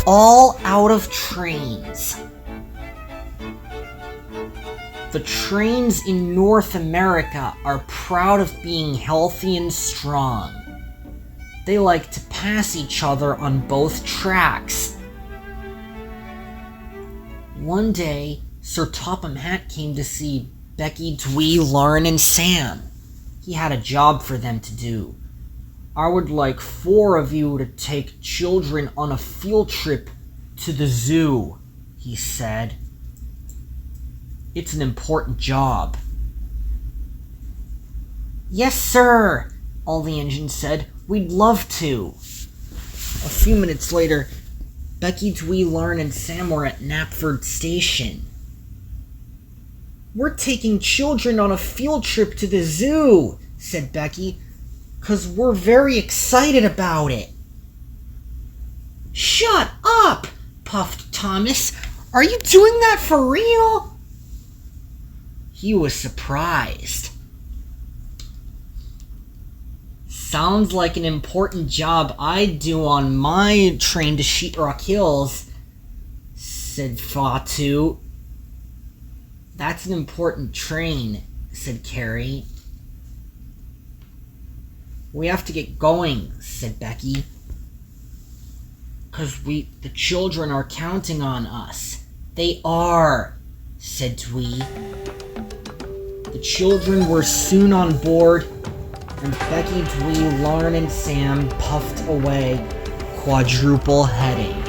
All out of trains. The trains in North America are proud of being healthy and strong. They like to pass each other on both tracks. One day, Sir Topham Hatt came to see Becky, Dwee, Lauren, and Sam. He had a job for them to do. I would like 4 of you to take children on a field trip to the zoo, he said. It's an important job. Yes, sir, all the engines said. We'd love to. A few minutes later, Becky, Dwee, Lauren, and Sam were at Knapford Station. We're taking children on a field trip to the zoo, said Becky, 'cause we're very excited about it. Shut up, puffed Thomas. Are you doing that for real? He was surprised. Sounds like an important job I'd do on my train to Sheetrock Hills, said Fatu. That's an important train, said Carrie. We have to get going, said Becky. 'Cause the children are counting on us. They are, said Dwee. The children were soon on board, and Becky, Dwee, Lauren, and Sam puffed away, quadruple heading.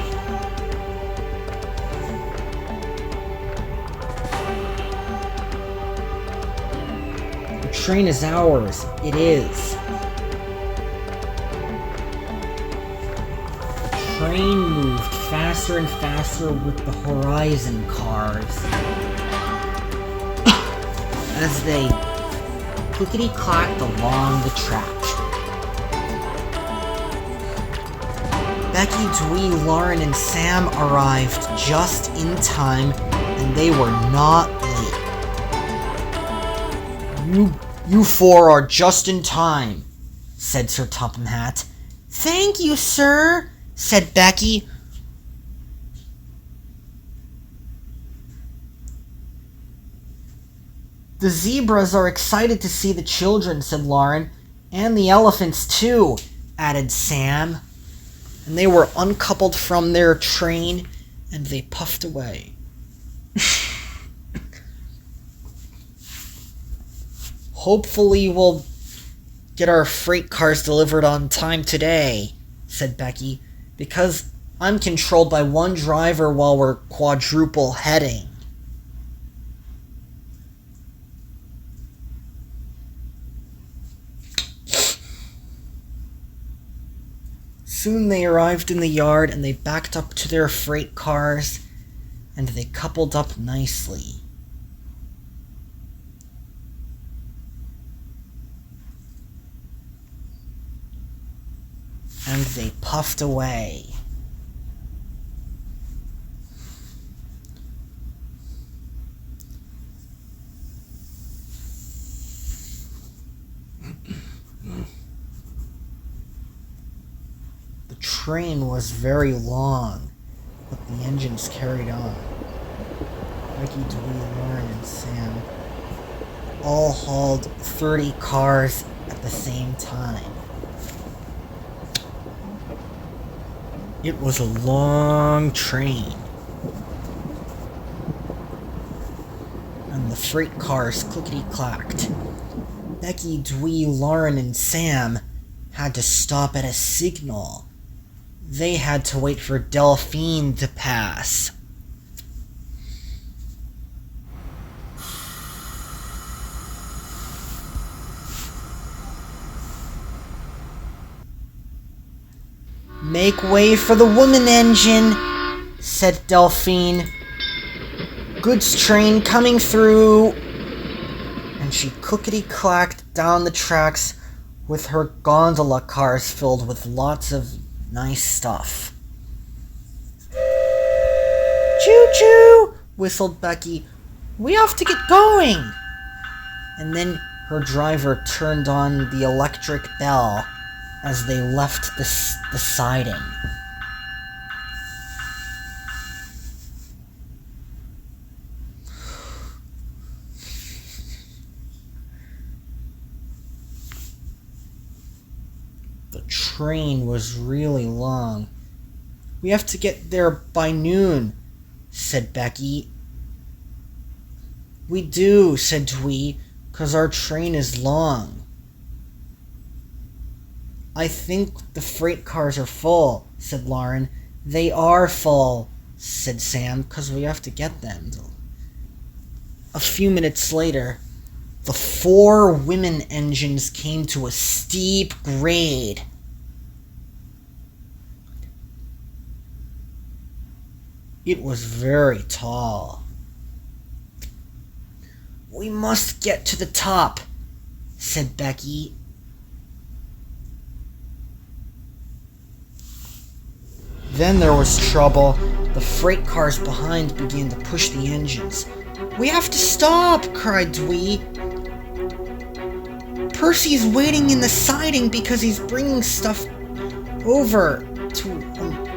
The train is ours. It is. The train moved faster and faster with the Horizon cars as they clickety-clacked along the track. Becky, Dwee, Lauren, and Sam arrived just in time, and they were not late. You 4 are just in time, said Sir Topham Hatt. Thank you, sir, said Becky. The zebras are excited to see the children, said Lauren. And the elephants, too, added Sam. And they were uncoupled from their train, and they puffed away. Hopefully we'll get our freight cars delivered on time today, said Becky, because I'm controlled by one driver while we're quadruple heading. Soon they arrived in the yard, and they backed up to their freight cars, and they coupled up nicely. And they puffed away. The train was very long, but the engines carried on. Becky, Dwee, Lauren, and Sam all hauled 30 cars at the same time. It was a long train, and the freight cars clickety-clacked. Becky, Dwee, Lauren, and Sam had to stop at a signal. They had to wait for Delphine to pass. Make way for the woman engine, said Delphine. Goods train coming through. And she clickety-clacked down the tracks with her gondola cars filled with lots of nice stuff. Choo-choo, whistled Becky. We have to get going. And then her driver turned on the electric bell as they left the siding. train was really long. We have to get there by noon, said Becky. We do, said Twee, 'cause our train is long. I think the freight cars are full, said Lauren. They are full, said Sam, 'cause we have to get them. A few minutes later, the 4 women engines came to a steep grade. It was very tall. We must get to the top, said Becky. Then there was trouble. The freight cars behind began to push the engines. We have to stop, cried Twee. Percy's waiting in the siding because he's bringing stuff over to...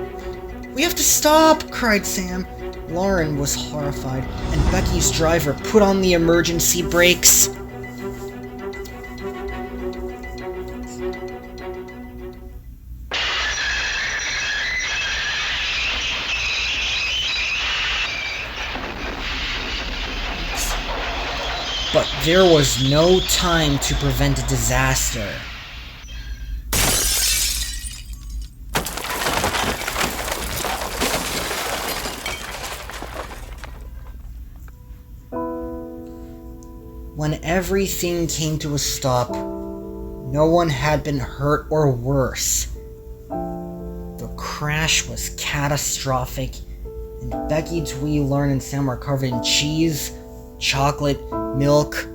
We have to stop, cried Sam. Lauren was horrified, and Becky's driver put on the emergency brakes. But there was no time to prevent a disaster. When everything came to a stop, no one had been hurt or worse. The crash was catastrophic, and Becky, Twee, Lauren, and Sam were covered in cheese, chocolate, milk,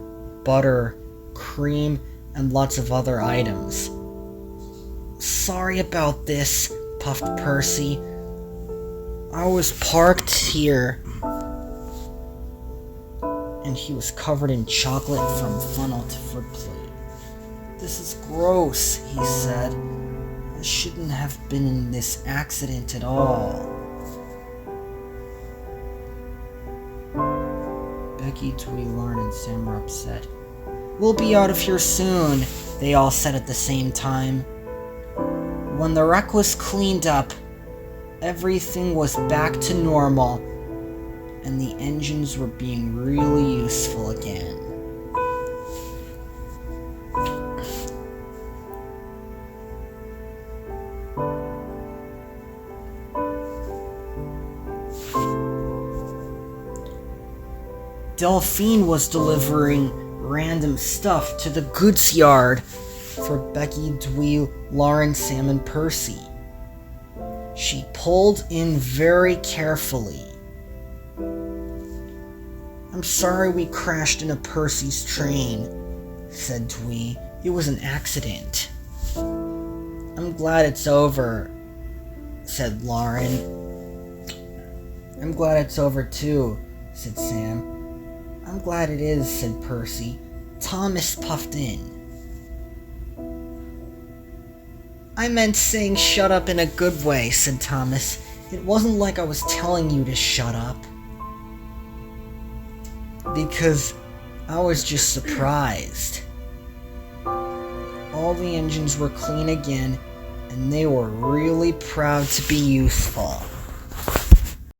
butter, cream, and lots of other items. Sorry about this, puffed Percy. I was parked here. And he was covered in chocolate from funnel to foot plate. This is gross, he said. I shouldn't have been in this accident at all. Becky, Twee, Lauren, and Sam were upset. We'll be out of here soon, they all said at the same time. When the wreck was cleaned up, everything was back to normal, and the engines were being really useful again. Delphine was delivering random stuff to the goods yard for Becky, Twee, Lauren, Sam, and Percy. She pulled in very carefully. I'm sorry we crashed into Percy's train, said Twee. It was an accident. I'm glad it's over, said Lauren. I'm glad it's over too, said Sam. I'm glad it is, said Percy. Thomas puffed in. I meant saying shut up in a good way, said Thomas. It wasn't like I was telling you to shut up. Because I was just surprised. All the engines were clean again, and they were really proud to be useful.